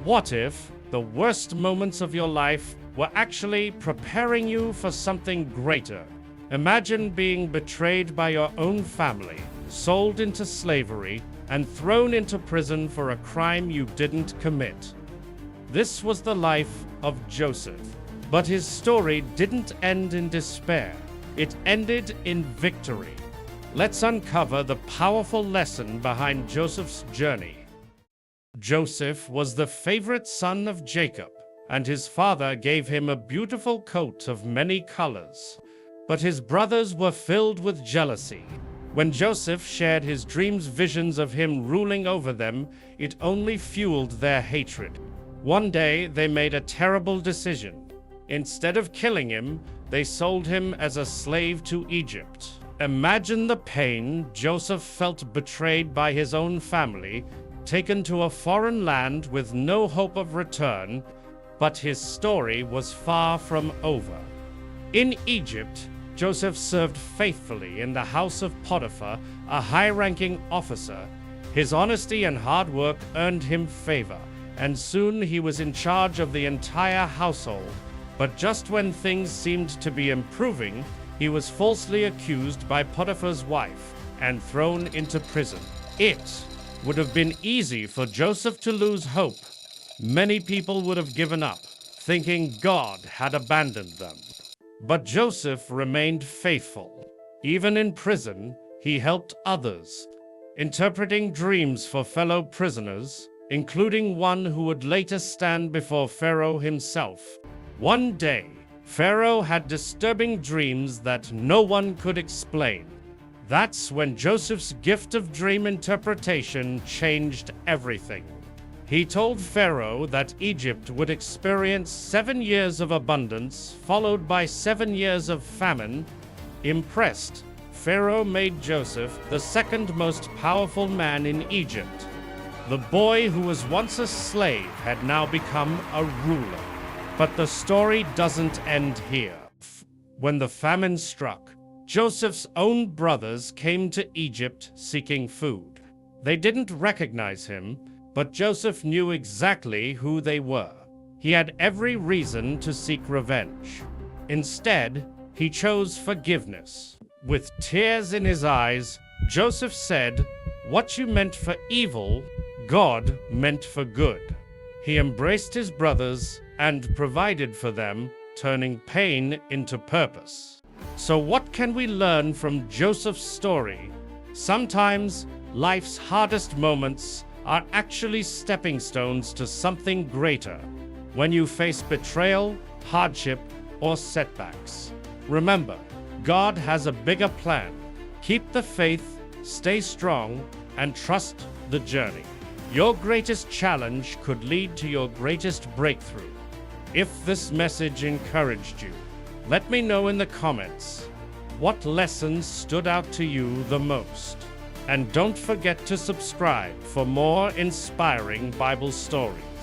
What if the worst moments of your life were actually preparing you for something greater? Imagine being betrayed by your own family, sold into slavery, and thrown into prison for a crime you didn't commit. This was the life of Joseph. But his story didn't end in despair. It ended in victory. Let's uncover the powerful lesson behind Joseph's journey. Joseph was the favorite son of Jacob, and his father gave him a beautiful coat of many colors. But his brothers were filled with jealousy. When Joseph shared his dreams, visions of him ruling over them, it only fueled their hatred. One day, they made a terrible decision. Instead of killing him, they sold him as a slave to Egypt. Imagine the pain Joseph felt, betrayed by his own family, taken to a foreign land with no hope of return. But his story was far from over. In Egypt, Joseph served faithfully in the house of Potiphar, a high-ranking officer. His honesty and hard work earned him favor, and soon he was in charge of the entire household. But just when things seemed to be improving, he was falsely accused by Potiphar's wife and thrown into prison. It would have been easy for Joseph to lose hope. Many people would have given up, thinking God had abandoned them. But Joseph remained faithful. Even in prison, he helped others, interpreting dreams for fellow prisoners, including one who would later stand before Pharaoh himself. One day, Pharaoh had disturbing dreams that no one could explain. That's when Joseph's gift of dream interpretation changed everything. He told Pharaoh that Egypt would experience 7 years of abundance, followed by 7 years of famine. Impressed, Pharaoh made Joseph the second most powerful man in Egypt. The boy who was once a slave had now become a ruler. But the story doesn't end here. When the famine struck, Joseph's own brothers came to Egypt seeking food. They didn't recognize him, but Joseph knew exactly who they were. He had every reason to seek revenge. Instead, he chose forgiveness. With tears in his eyes, Joseph said, "What you meant for evil, God meant for good." He embraced his brothers and provided for them, turning pain into purpose. So what can we learn from Joseph's story? Sometimes life's hardest moments are actually stepping stones to something greater. When you face betrayal, hardship, or setbacks, remember, God has a bigger plan. Keep the faith, stay strong, and trust the journey. Your greatest challenge could lead to your greatest breakthrough. If this message encouraged you, let me know in the comments what lessons stood out to you the most. And don't forget to subscribe for more inspiring Bible stories.